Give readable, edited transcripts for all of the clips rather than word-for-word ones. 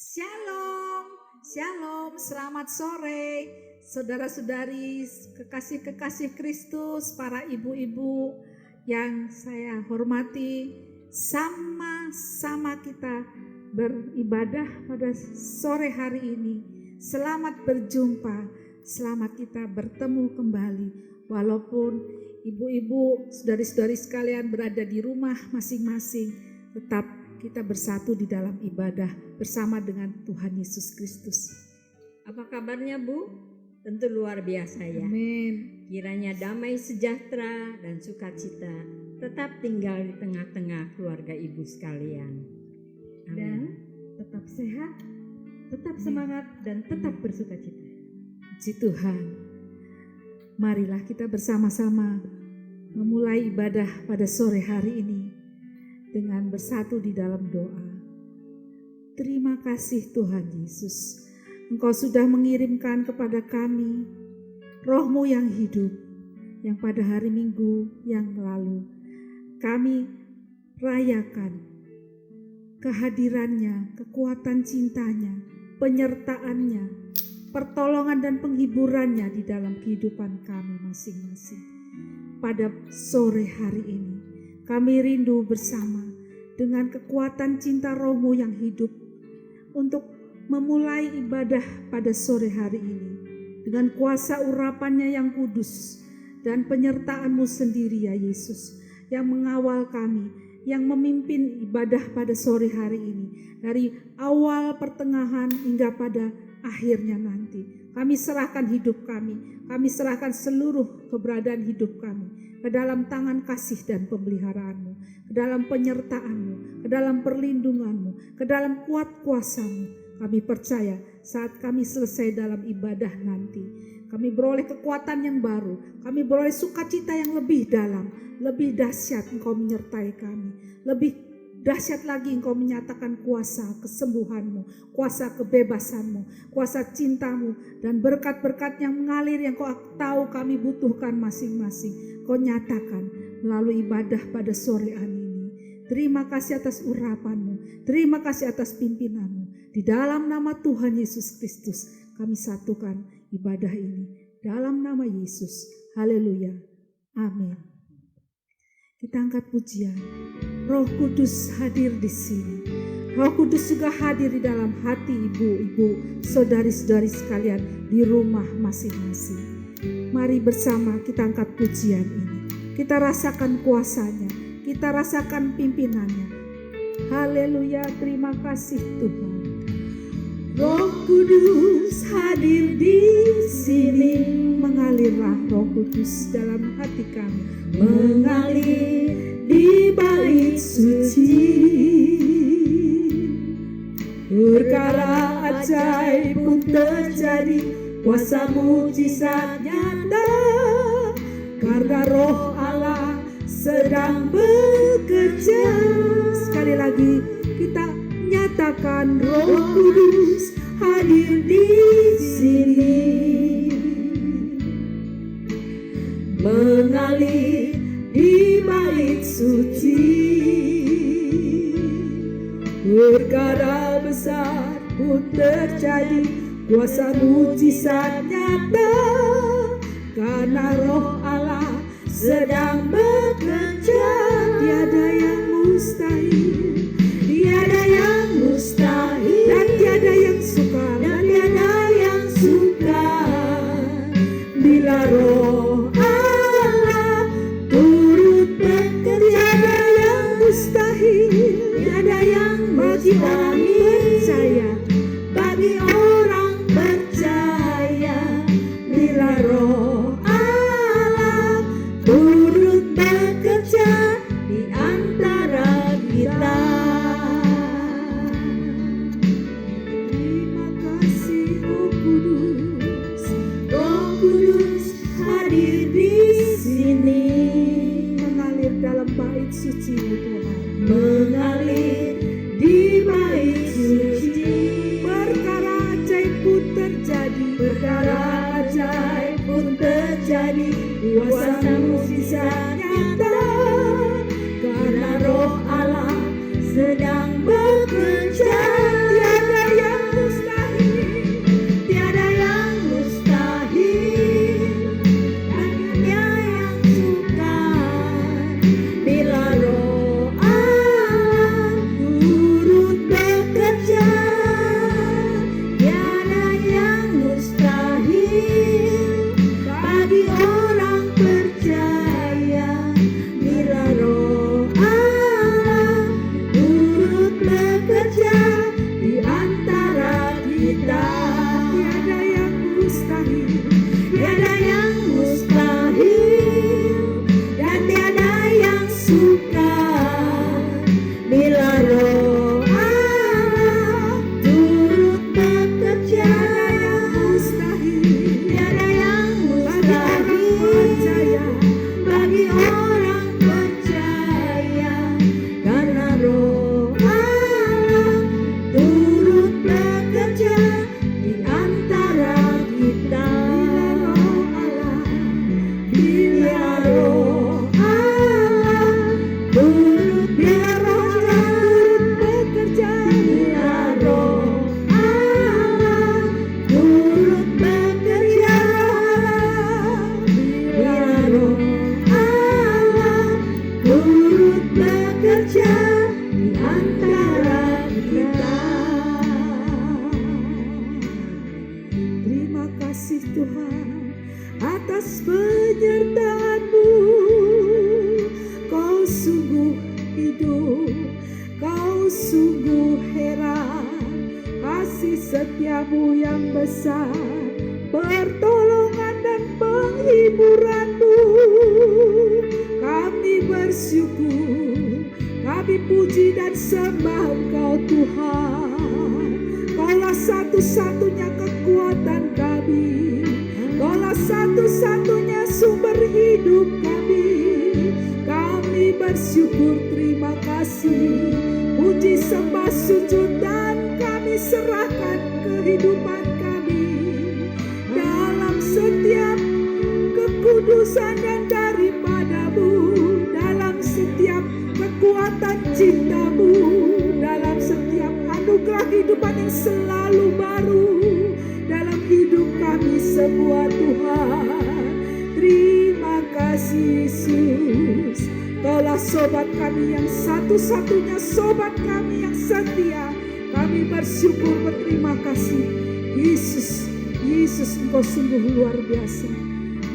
Shalom, shalom, selamat sore saudara-saudari, kekasih-kekasih Kristus, para ibu-ibu yang saya hormati. Sama-sama kita beribadah pada sore hari ini. Selamat berjumpa, selamat kita bertemu kembali. Walaupun ibu-ibu, saudari-saudari sekalian berada di rumah masing-masing, tetap kita bersatu di dalam ibadah bersama dengan Tuhan Yesus Kristus. Apa kabarnya Bu? Tentu luar biasa ya. Amin. Kiranya damai sejahtera dan sukacita tetap tinggal di tengah-tengah keluarga ibu sekalian. Amin. Dan tetap sehat, tetap semangat dan tetap bersukacita. Puji Tuhan. Marilah kita bersama-sama memulai ibadah pada sore hari ini dengan bersatu di dalam doa. Terima kasih Tuhan Yesus, Engkau sudah mengirimkan kepada kami Roh-Mu yang hidup, yang pada hari Minggu yang lalu kami rayakan kehadirannya, kekuatan cintanya, penyertaannya, pertolongan dan penghiburannya di dalam kehidupan kami masing-masing. Pada sore hari ini kami rindu bersama dengan kekuatan cinta Roh-Mu yang hidup untuk memulai ibadah pada sore hari ini dengan kuasa urapannya yang kudus dan penyertaan-Mu sendiri ya Yesus, yang mengawal kami, yang memimpin ibadah pada sore hari ini dari awal, pertengahan hingga pada akhirnya nanti. Kami serahkan hidup kami serahkan seluruh keberadaan hidup kami ke dalam tangan kasih dan pemeliharaan-Mu, ke dalam penyertaan-Mu, ke dalam perlindungan-Mu, ke dalam kuat kuasa-Mu. Kami percaya saat kami selesai dalam ibadah nanti, kami beroleh kekuatan yang baru, kami beroleh sukacita yang lebih dalam, lebih dahsyat Engkau menyertai kami, lebih dahsyat lagi Engkau menyatakan kuasa kesembuhan-Mu, kuasa kebebasan-Mu, kuasa cinta-Mu, dan berkat-berkat yang mengalir yang Kau tahu kami butuhkan masing-masing. Kau nyatakan melalui ibadah pada sore hari ini. Terima kasih atas urapan-Mu, terima kasih atas pimpinan-Mu. Di dalam nama Tuhan Yesus Kristus kami satukan ibadah ini. Dalam nama Yesus, haleluya, amin. Kita angkat pujian. Roh Kudus hadir di sini. Roh Kudus juga hadir di dalam hati ibu-ibu, saudari-saudari sekalian di rumah masing-masing. Mari bersama kita angkat pujian ini. Kita rasakan kuasanya, kita rasakan pimpinannya. Haleluya, terima kasih Tuhan. Roh Kudus hadir di sini. Mengalirlah Roh Kudus dalam hati kami, mengalir di bait suci. Perkara ajaib pun terjadi, kuasa mujizat nyata, karena Roh Allah sedang bekerja. Sekali lagi kita nyatakan, Roh Kudus hadir di sini, mengalir di bait suci. Perkara besar pun terjadi, kuasa mujizat nyata, karena Roh Allah sedang bekerja. Tiada yang mustahil, tiada yang mustahil, dan tiada yang sukar, dan tiada yang sukar. Bila Roh Allah turut bekerja, tiada yang mustahil, tiada yang bagi orang percaya, bagi orang percaya. Bila Roh Allah turut bekerja di antara kita. Terima kasih Roh Kudus, Roh Kudus hadir di sini, mengalir dalam bait suci Tuhan, mengalir di bait suci. Perkara ajaib pun terjadi, perkara ajaib pun terjadi, kuasa mujizat nyata, karena Roh Allah sedang bekerja. Tiada yang bekerja di antara kita. Terima kasih Tuhan atas penyertaan-Mu. Kau sungguh hidup, Kau sungguh heran, kasih setia-Mu yang besar, pertolongan dan penghiburan-Mu. Kami bersyukur, kami puji dan sembah Engkau Tuhan. Kaulah satu-satunya kekuatan kami, Kaulah satu-satunya sumber hidup kami. Kami bersyukur, terima kasih, puji sembah sujud dan kami serahkan kehidupan kami dalam setiap kekudusan yang daripada-Mu, dalam setiap kekuatan cinta-Mu, dalam setiap anugerah kehidupan yang selalu baru dalam hidup kami semua Tuhan. Terima kasih Yesus, Kaulah sobat kami yang satu-satunya sobat kami yang setia. Kami bersyukur, berterima kasih Yesus. Yesus, Engkau sungguh luar biasa,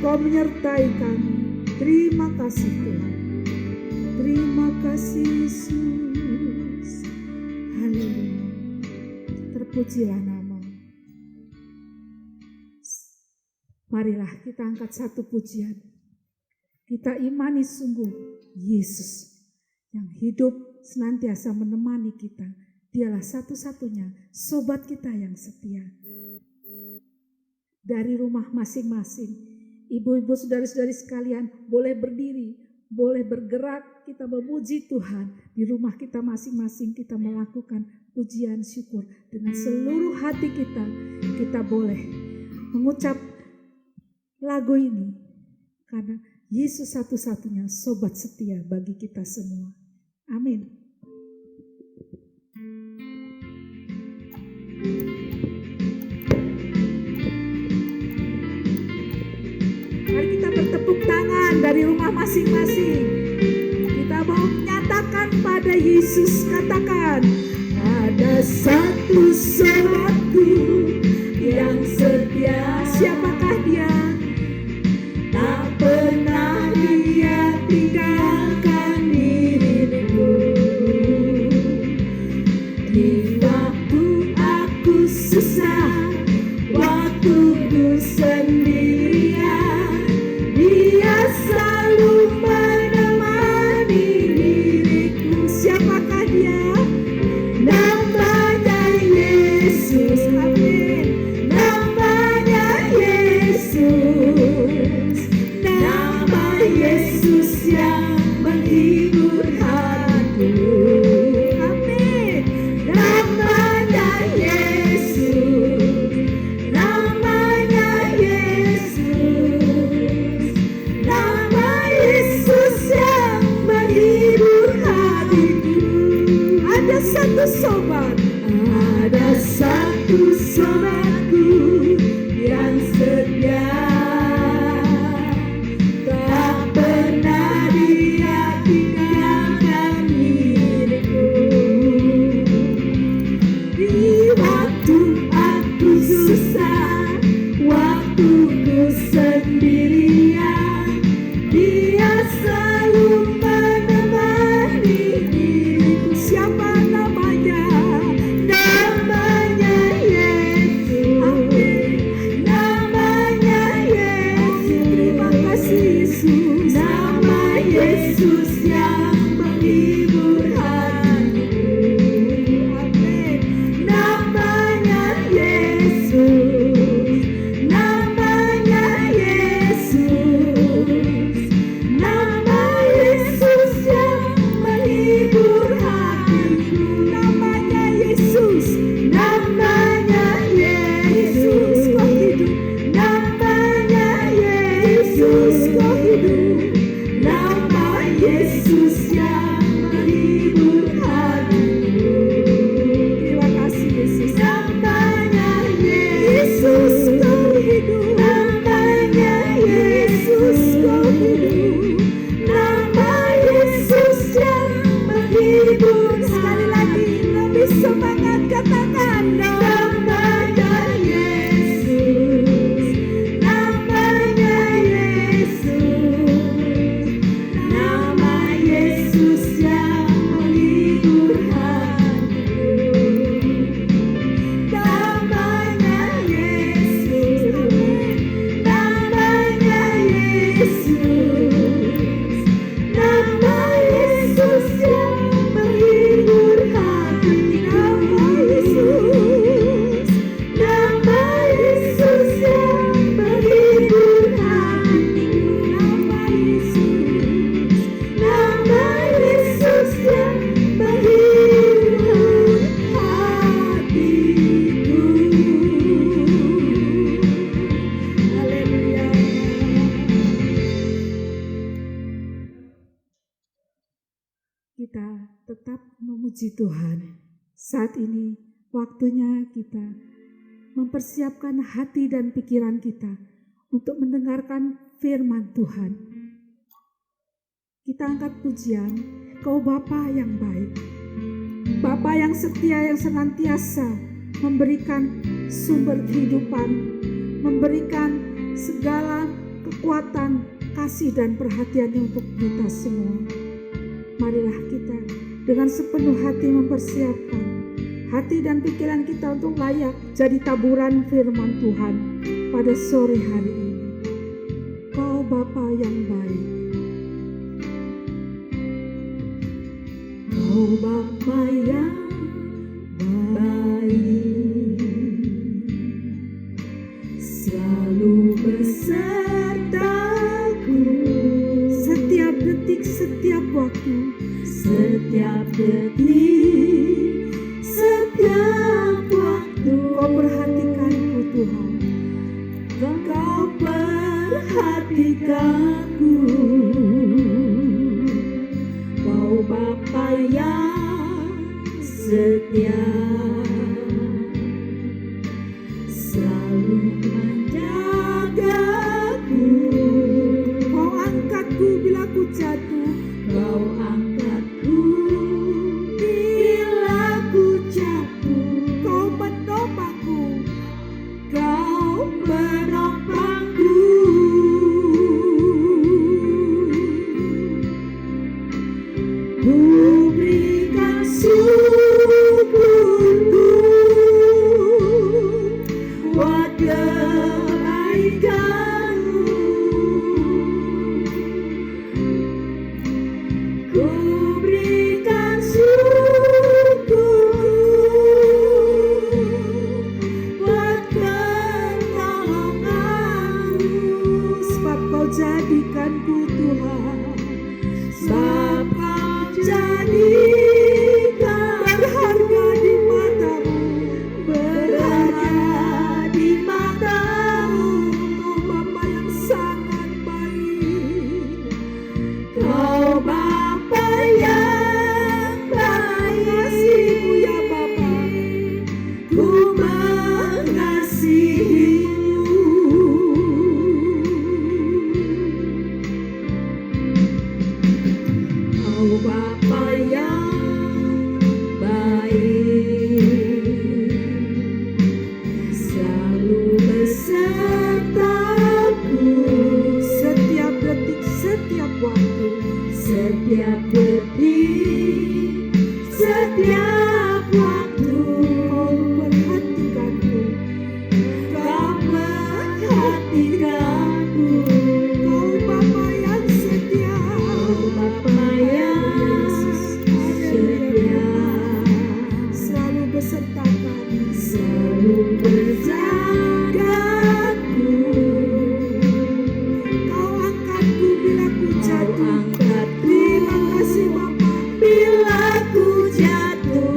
Kau menyertai kami. Terima kasih Tuhan, terima kasih Yesus. Haleluya, terpujilah nama-Mu. Marilah kita angkat satu pujian. Kita imani sungguh Yesus yang hidup senantiasa menemani kita. Dialah satu-satunya sobat kita yang setia. Dari rumah masing-masing, ibu-ibu, saudara-saudari sekalian, boleh berdiri, boleh bergerak, kita memuji Tuhan. Di rumah kita masing-masing kita melakukan pujian syukur dengan seluruh hati kita. Kita boleh mengucap lagu ini karena Yesus satu-satunya sobat setia bagi kita semua. Amin. Mari kita bertepuk tangan dari rumah masing-masing. Kita mau menyatakan pada Yesus, katakan, ada satu sobatku yang setia. Siapakah dia? Tak pernah dia tinggalkan diriku. Di waktu aku susah, waktu ku sendirian, Dia selalu menemani diriku. Siapakah dia? Namanya Yesus. Amin. Namanya Yesus. Nama Yesus yang menghibur hatiku. Amin. Namanya Yesus. Namanya Yesus. Nama Yesus yang menghibur hatiku. Ada satu sobat, ada satu sobatku yang setia. Tak pernah dia tinggalkan diriku. Di waktu aku susah, waktu ku sendirian, Dia selalu menemani diriku. Siapa namanya? Namanya Yesus. Amin. Namanya Yesus. Terima kasih Yesus. Nama Yesus yang menghibur hatiku. Amin. Namanya Yesus. Namanya Yesus. Nama Yesus yang menghibur hatiku. Namanya Yesus. Namanya Yesus. Kau hidup. Namanya Yesus. Kau hidup. Nama Yesus yang menghibur hatiku. Terima kasih Yesus. Namanya Yesus. Kau hidup. Namanya Yesus. Kau hidup. Nama Yesus yang kita tetap memuji Tuhan. Saat ini waktunya kita mempersiapkan hati dan pikiran kita untuk mendengarkan firman Tuhan. Kita angkat pujian, Kau Bapa yang baik, Bapa yang setia, yang senantiasa memberikan sumber kehidupan, memberikan segala kekuatan, kasih dan perhatiannya untuk kita semua. Marilah kita dengan sepenuh hati mempersiapkan hati dan pikiran kita untuk layak jadi taburan firman Tuhan pada sore hari ini. Kau Bapa yang baik, Kau Bapa yang baik, selalu besertaku setiap detik, setiap waktu, setiap detik, setiap waktu. Kau perhatikanku Tuhan, Kau perhatikanku. Kau Bapa yang setia, selalu menjagaku. Kau angkatku bila ku jatuh, Kau angkatku bila ku jatuh. Kau menopangku, Kau menopangku. Ku berikan syukurku buat kebaikan-Mu. Ku berikan syukurku buat pertolongan-Mu. Sebab Kau jadikanku Tuhan, sebab Kau jadikan berharga di mata-Mu, berharga di mata-Mu. Kau Bapa yang sangat baik, Kau Bapa yang baik. Mengasihi-Mu ya Bapa, ku mengasihi-Mu. Kau Bapa yang baik, selalu besertaku setiap detik, setiap waktu, setiap detik, setiap waktu. Kau perhatikanku, Kau perhatikanku. Kau Bapa yang setia, Kau Bapa yang setia, selalu besertakan, selalu berjagaku. Kau angkatku bila ku jatuh, terima kasih Bapa, bila ku jatuh.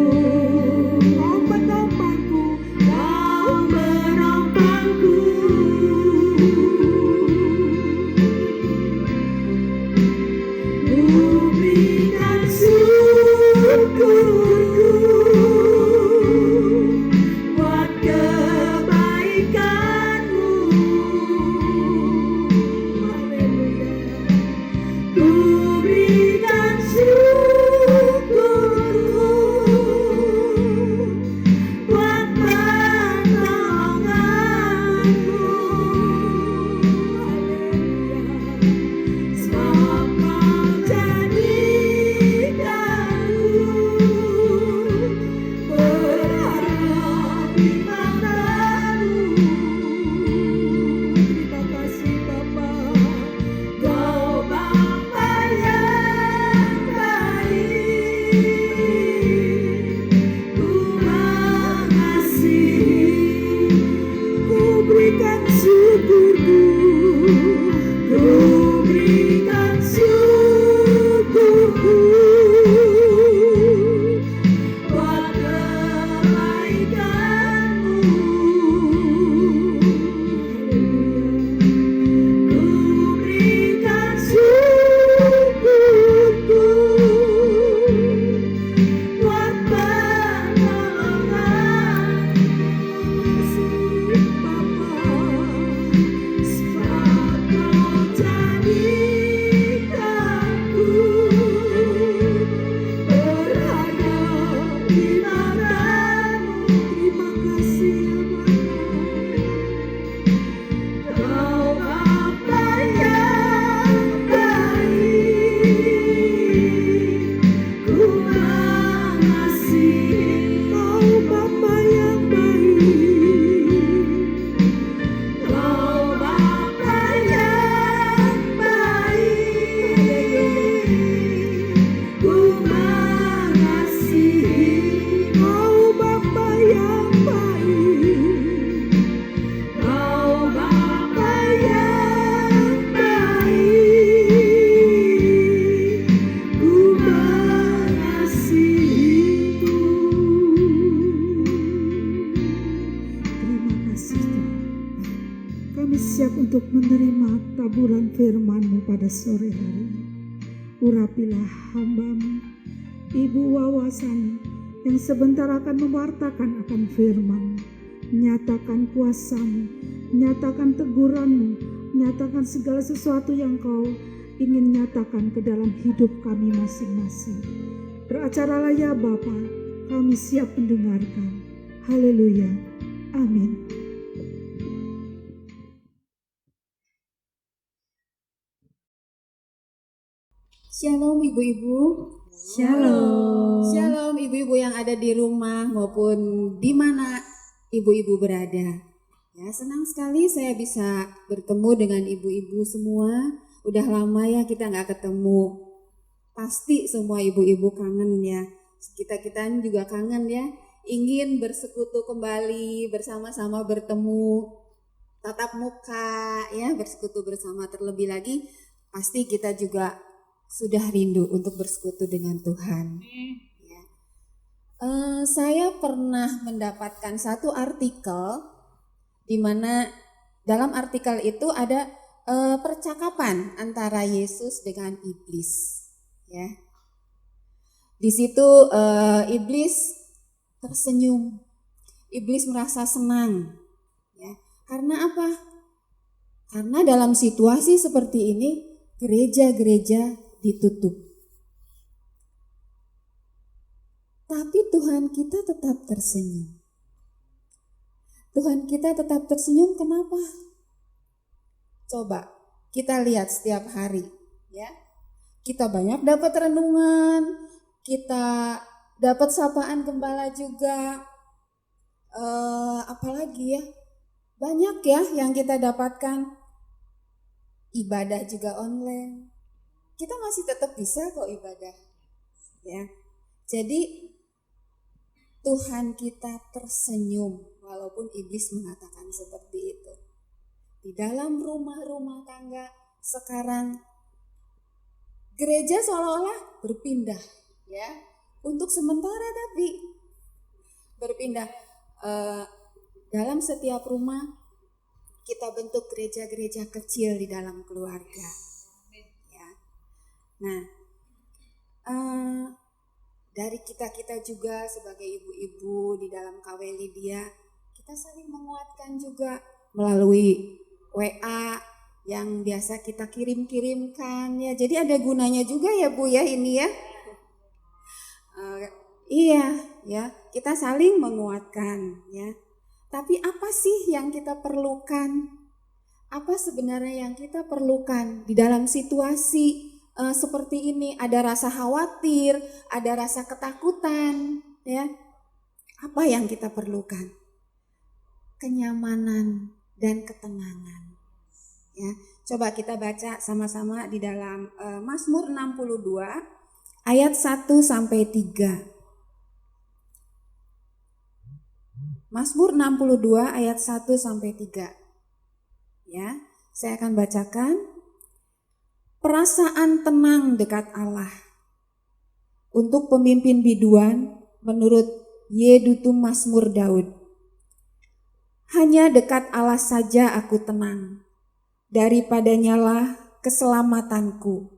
menerima taburan firman-Mu pada sore hari ini. Urapilah hamba-Mu, Ibu Wawasani, yang sebentar akan mewartakan akan firman-Mu. Nyatakan kuasa-Mu, nyatakan teguran-Mu, nyatakan segala sesuatu yang Kau ingin nyatakan ke dalam hidup kami masing-masing. Beracaralah ya Bapa, kami siap mendengarkan. Haleluya. Amin. Shalom ibu-ibu. Shalom. Shalom ibu-ibu yang ada di rumah maupun di mana ibu-ibu berada. Ya, senang sekali saya bisa bertemu dengan ibu-ibu semua. Udah lama ya kita nggak ketemu. Pasti semua ibu-ibu kangen ya. Kita juga kangen ya. Ingin bersekutu kembali, bersama-sama bertemu, tatap muka ya, bersekutu bersama. Terlebih lagi pasti kita juga sudah rindu untuk bersekutu dengan Tuhan. Ya. Saya pernah mendapatkan satu artikel di mana dalam artikel itu ada percakapan antara Yesus dengan iblis. Ya, di situ iblis tersenyum, iblis merasa senang. Ya, karena apa? Karena dalam situasi seperti ini gereja-gereja ditutup. Tapi Tuhan kita tetap tersenyum. Tuhan kita tetap tersenyum kenapa? Coba kita lihat setiap hari ya. Kita banyak dapat renungan, kita dapat sapaan gembala juga. Apalagi ya? Banyak ya yang kita dapatkan. Ibadah juga online. Kita masih tetap bisa kok ibadah. Ya. Jadi Tuhan kita tersenyum walaupun iblis mengatakan seperti itu. Di dalam rumah-rumah tangga sekarang gereja seolah-olah berpindah ya. Untuk sementara tapi berpindah dalam setiap rumah kita bentuk gereja-gereja kecil di dalam keluarga. Nah, dari kita juga sebagai ibu-ibu di dalam KW Lydia, kita saling menguatkan juga melalui WA yang biasa kita kirim-kirimkan ya. Jadi ada gunanya juga ya Bu ya ini ya. Iya ya, kita saling menguatkan ya. Tapi apa sih yang kita perlukan? Apa sebenarnya yang kita perlukan di dalam situasi seperti ini? Ada rasa khawatir, ada rasa ketakutan, ya. Apa yang kita perlukan? Kenyamanan dan ketenangan. Ya, coba kita baca sama-sama di dalam Mazmur 62 ayat 1 sampai 3. Mazmur 62 ayat 1 sampai 3. Ya, saya akan bacakan. Perasaan tenang dekat Allah. Untuk pemimpin biduan menurut Yedutum Mazmur Daud. Hanya dekat Allah saja aku tenang. Daripadanyalah keselamatanku.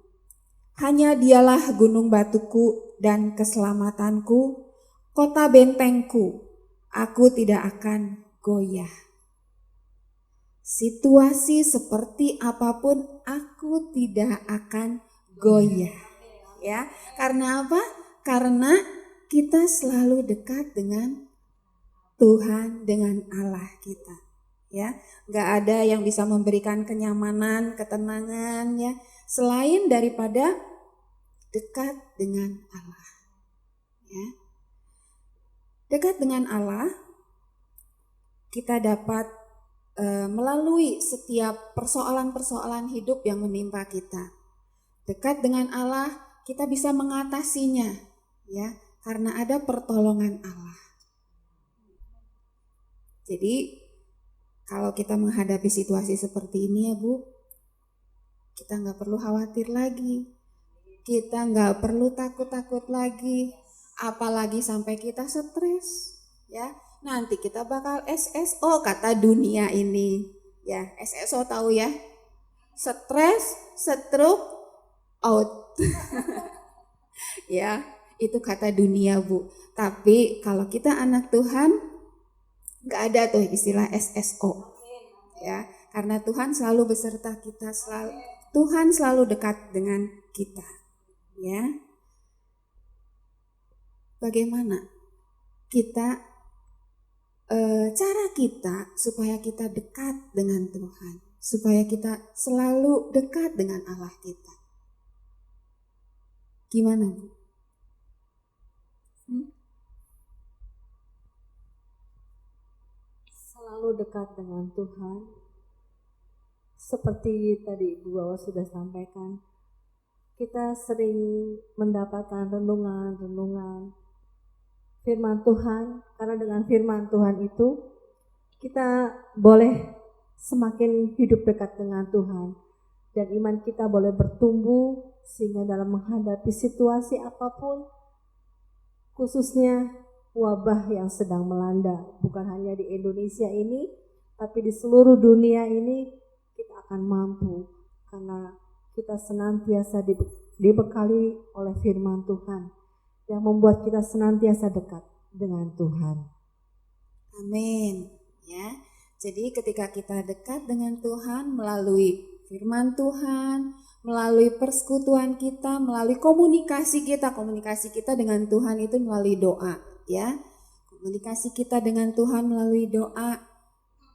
Hanya dialah gunung batuku dan keselamatanku, kota bentengku. Aku tidak akan goyah. Situasi seperti apapun aku tidak akan goyah. Ya, karena apa? Karena kita selalu dekat dengan Tuhan, dengan Allah kita. Ya, nggak ada yang bisa memberikan kenyamanan, ketenangan ya, selain daripada dekat dengan Allah. Ya, dekat dengan Allah, kita dapat melalui setiap persoalan-persoalan hidup yang menimpa kita. Dekat dengan Allah, kita bisa mengatasinya, ya, karena ada pertolongan Allah. Jadi, kalau kita menghadapi situasi seperti ini ya Bu, kita nggak perlu khawatir lagi, kita nggak perlu takut-takut lagi, apalagi sampai kita stres, ya. Nanti kita bakal SSO kata dunia ini, ya. SSO tahu ya, stres, stroke, out. Ya, itu kata dunia, Bu. Tapi kalau kita anak Tuhan, nggak ada tuh istilah SSO. Ya, karena Tuhan selalu beserta kita, Tuhan selalu dekat dengan kita. Ya. Bagaimana kita cara kita supaya kita dekat dengan Tuhan, supaya kita selalu dekat dengan Allah kita. Gimana, Bu? Selalu dekat dengan Tuhan. Seperti tadi Ibu Wawa sudah sampaikan, kita sering mendapatkan renungan-renungan firman Tuhan, karena dengan firman Tuhan itu kita boleh semakin hidup dekat dengan Tuhan dan iman kita boleh bertumbuh sehingga dalam menghadapi situasi apapun, khususnya wabah yang sedang melanda, bukan hanya di Indonesia ini, tapi di seluruh dunia ini kita akan mampu karena kita senantiasa dibekali oleh firman Tuhan yang membuat kita senantiasa dekat dengan Tuhan. Amin. Ya. Jadi ketika kita dekat dengan Tuhan melalui firman Tuhan, melalui persekutuan kita, melalui komunikasi kita dengan Tuhan itu melalui doa, ya. Komunikasi kita dengan Tuhan melalui doa,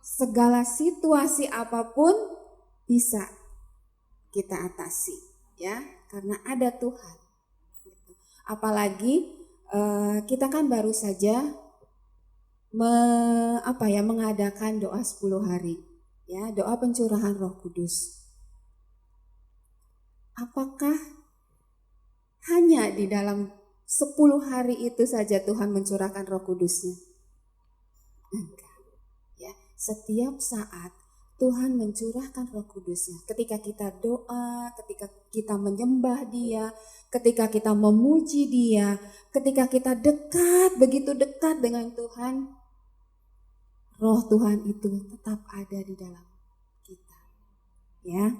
segala situasi apapun bisa kita atasi, ya, karena ada Tuhan. Apalagi kita kan baru saja mengadakan doa 10 hari, ya, doa pencurahan Roh Kudus. Apakah hanya di dalam 10 hari itu saja Tuhan mencurahkan Roh Kudus-Nya? Enggak. Ya, setiap saat Tuhan mencurahkan Roh Kudus-Nya. Ketika kita doa, ketika kita menyembah Dia, ketika kita memuji Dia, ketika kita dekat, begitu dekat dengan Tuhan, Roh Tuhan itu tetap ada di dalam kita. Ya.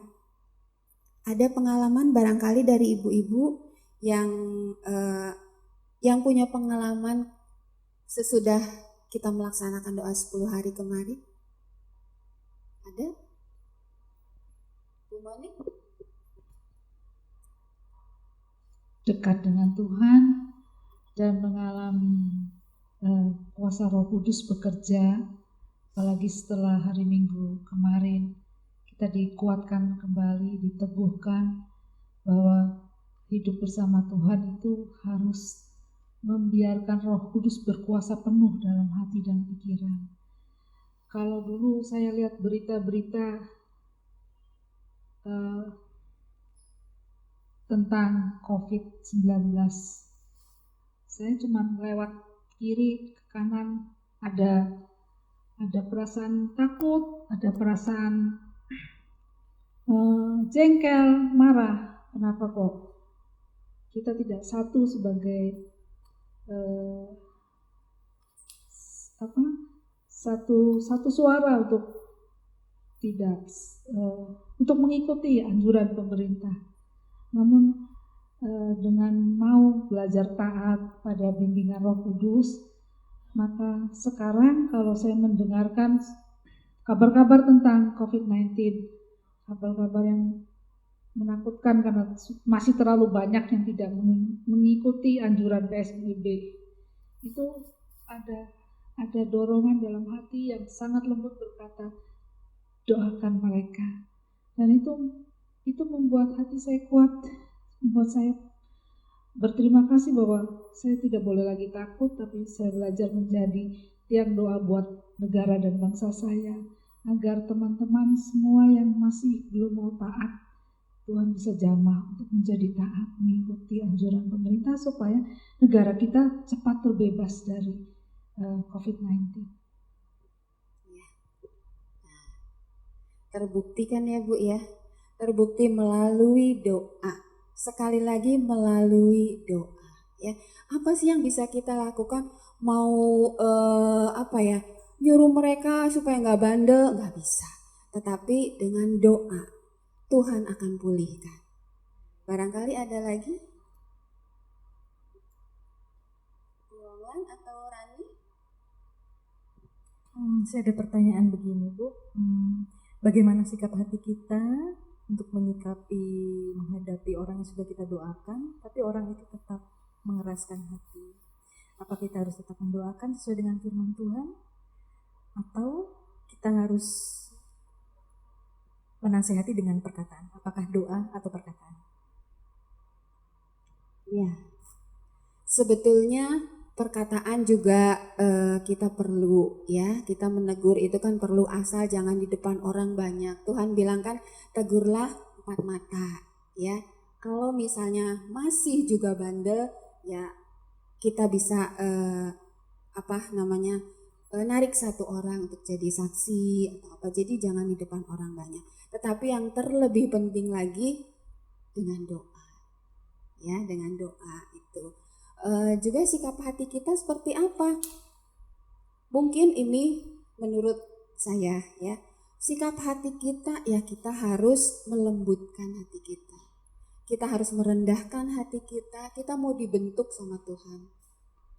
Ada pengalaman barangkali dari ibu-ibu yang punya pengalaman sesudah kita melaksanakan doa 10 hari kemarin? Ada? Bu Mani? Dekat dengan Tuhan dan mengalami kuasa Roh Kudus bekerja, apalagi setelah hari Minggu kemarin kita dikuatkan kembali, diteguhkan bahwa hidup bersama Tuhan itu harus membiarkan Roh Kudus berkuasa penuh dalam hati dan pikiran. Kalau dulu saya lihat berita-berita tentang COVID-19, saya cuma lewat kiri ke kanan ada perasaan takut, ada perasaan jengkel, marah. Kenapa kok kita tidak satu sebagai satu suara untuk untuk mengikuti anjuran pemerintah. Namun dengan mau belajar taat pada bimbingan Roh Kudus, maka sekarang kalau saya mendengarkan kabar-kabar tentang COVID-19, kabar-kabar yang menakutkan karena masih terlalu banyak yang tidak mengikuti anjuran PSBB, itu ada dorongan dalam hati yang sangat lembut berkata, doakan mereka. Dan itu membuat hati saya kuat, membuat saya berterima kasih bahwa saya tidak boleh lagi takut, tapi saya belajar menjadi tiang doa buat negara dan bangsa saya, agar teman-teman semua yang masih belum mau taat, Tuhan bisa jamah untuk menjadi taat, mengikuti anjuran pemerintah supaya negara kita cepat terbebas dari COVID-19. Ya. Nah, terbukti kan ya Bu ya, terbukti melalui doa. Sekali lagi melalui doa. Ya, apa sih yang bisa kita lakukan? Mau nyuruh mereka supaya nggak bandel, nggak bisa. Tetapi dengan doa, Tuhan akan pulihkan. Barangkali ada lagi? Buangan atau Rani? Saya ada pertanyaan begini, Bu. Bagaimana sikap hati kita untuk menghadapi orang yang sudah kita doakan, tapi orang itu tetap mengeraskan hati? Apa kita harus tetap mendoakan sesuai dengan firman Tuhan? Atau kita harus menasehati dengan perkataan? Apakah doa atau perkataan? Ya, sebetulnya perkataan juga kita perlu ya, kita menegur itu kan perlu, asal jangan di depan orang banyak. Tuhan bilang kan tegurlah empat mata ya. Kalau misalnya masih juga bandel ya, kita bisa narik satu orang untuk jadi saksi atau apa. Jadi jangan di depan orang banyak. Tetapi yang terlebih penting lagi dengan doa. Ya, dengan doa itu. Juga sikap hati kita seperti apa? Mungkin ini menurut saya ya, sikap hati kita ya, kita harus melembutkan hati kita. Kita harus merendahkan hati kita. Kita mau dibentuk sama Tuhan.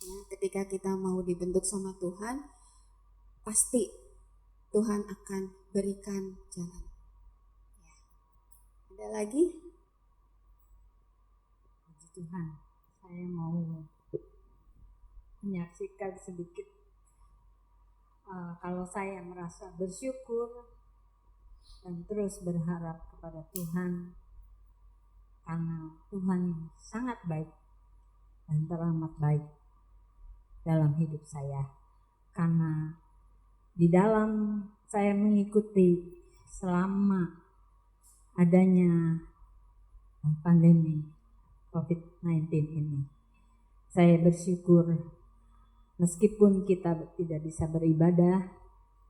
Ya, ketika kita mau dibentuk sama Tuhan, pasti Tuhan akan berikan jalan. Ya. Ada lagi? Tuhan, saya mau menyaksikan sedikit. Kalau saya merasa bersyukur dan terus berharap kepada Tuhan, karena Tuhan sangat baik dan teramat baik dalam hidup saya. Karena di dalam saya mengikuti selama adanya pandemi COVID-19 ini, saya bersyukur meskipun kita tidak bisa beribadah,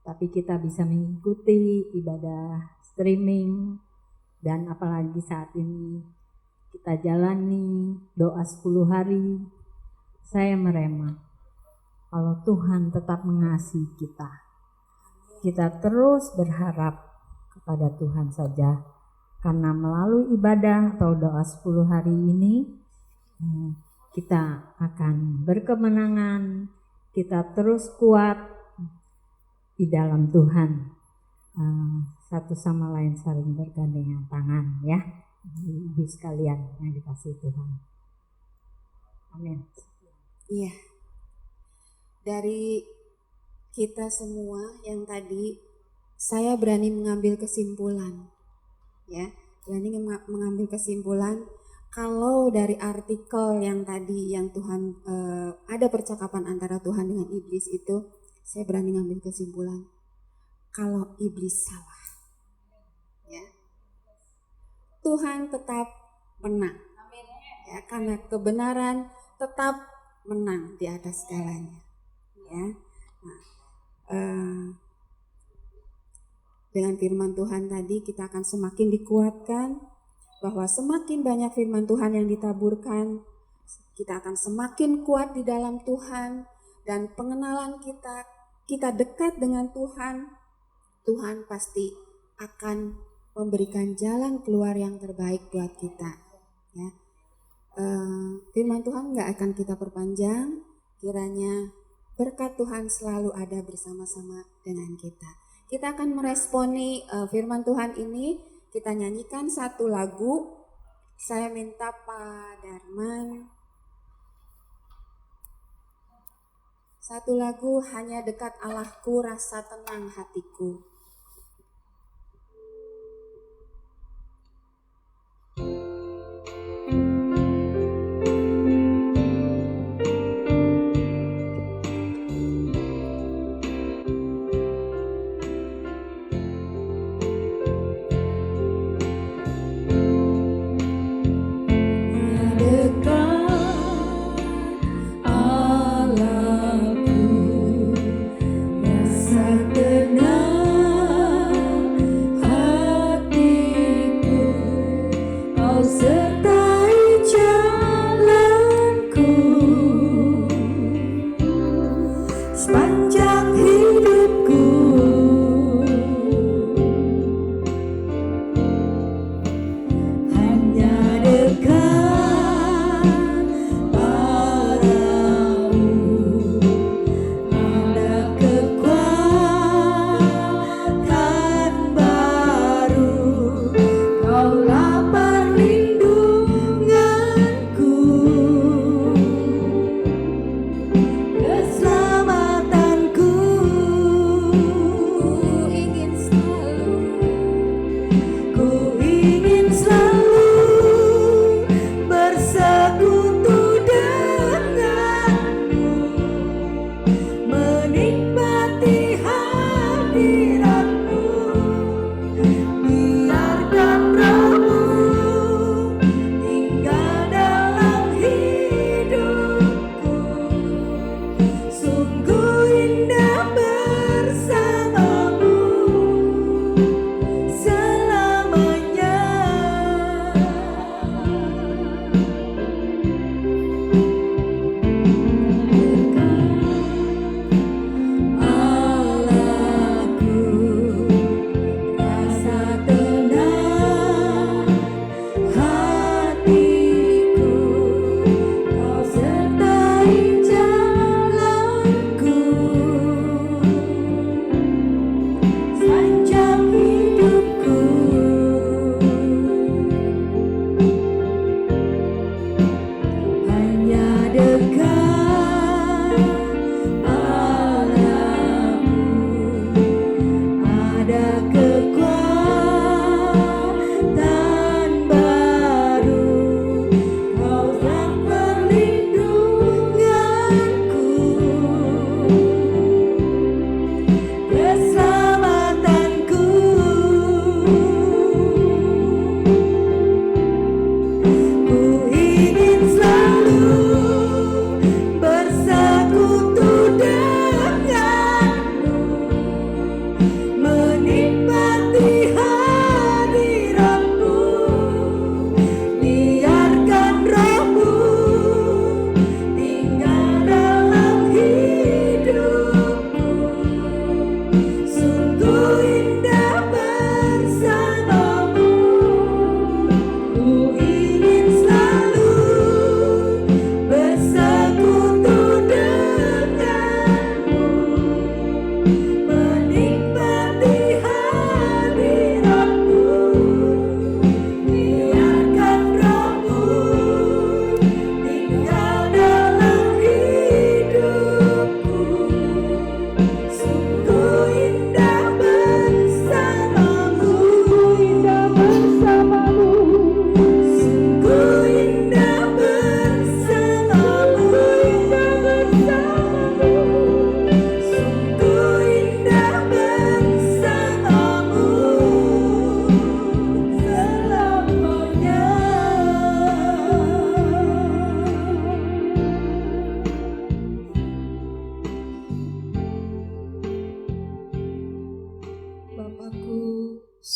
tapi kita bisa mengikuti ibadah streaming, dan apalagi saat ini kita jalani doa 10 hari. Saya merema kalau Tuhan tetap mengasihi kita. Kita terus berharap kepada Tuhan saja. Karena melalui ibadah atau doa 10 hari ini, kita akan berkemenangan, kita terus kuat di dalam Tuhan. Satu sama lain saling bergandengan tangan ya, ibu sekalian yang dikasihi Tuhan. Amin. Iya. Dari kita semua yang tadi, saya berani mengambil kesimpulan. Ya, berani mengambil kesimpulan kalau dari artikel yang tadi yang Tuhan ada percakapan antara Tuhan dengan iblis itu, saya berani ngambil kesimpulan kalau iblis salah, ya Tuhan tetap menang, ya, karena kebenaran tetap menang di atas segalanya, ya. Nah, dengan firman Tuhan tadi kita akan semakin dikuatkan bahwa semakin banyak firman Tuhan yang ditaburkan, kita akan semakin kuat di dalam Tuhan, dan pengenalan kita dekat dengan Tuhan. Tuhan pasti akan memberikan jalan keluar yang terbaik buat kita. Ya. Firman Tuhan gak akan kita perpanjang, kiranya berkat Tuhan selalu ada bersama-sama dengan kita. Kita akan meresponi firman Tuhan ini, kita nyanyikan satu lagu. Saya minta Pak Darman. Satu lagu, Hanya Dekat Allahku Rasa Tenang Hatiku. Rasa tenang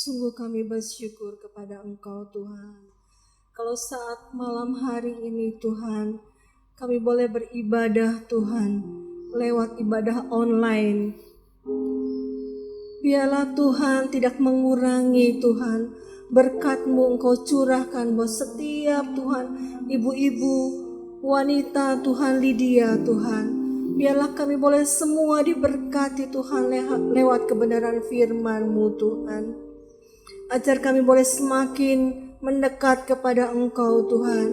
Sungguh kami bersyukur kepada Engkau Tuhan. Kalau saat malam hari ini Tuhan, kami boleh beribadah Tuhan, lewat ibadah online. Biarlah Tuhan tidak mengurangi Tuhan, berkat-Mu Engkau curahkan buat setiap Tuhan, ibu-ibu, wanita Tuhan, Lydia Tuhan. Biarlah kami boleh semua diberkati Tuhan lewat kebenaran firman-Mu Tuhan. Ajar kami boleh semakin mendekat kepada Engkau Tuhan.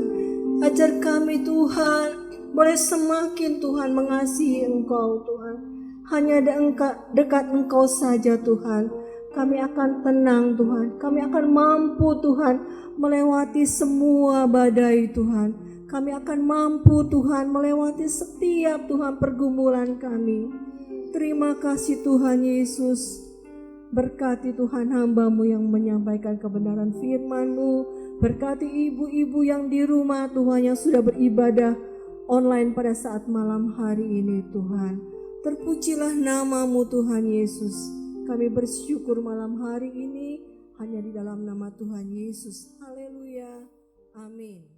Ajar kami Tuhan boleh semakin Tuhan mengasihi Engkau Tuhan. Hanya dekat Engkau saja Tuhan, kami akan tenang Tuhan. Kami akan mampu Tuhan melewati semua badai Tuhan. Kami akan mampu Tuhan melewati setiap Tuhan pergumulan kami. Terima kasih Tuhan Yesus. Berkati Tuhan hamba-Mu yang menyampaikan kebenaran firman-Mu. Berkati ibu-ibu yang di rumah Tuhan yang sudah beribadah online pada saat malam hari ini Tuhan. Terpujilah nama-Mu Tuhan Yesus. Kami bersyukur malam hari ini hanya di dalam nama Tuhan Yesus. Haleluya. Amin.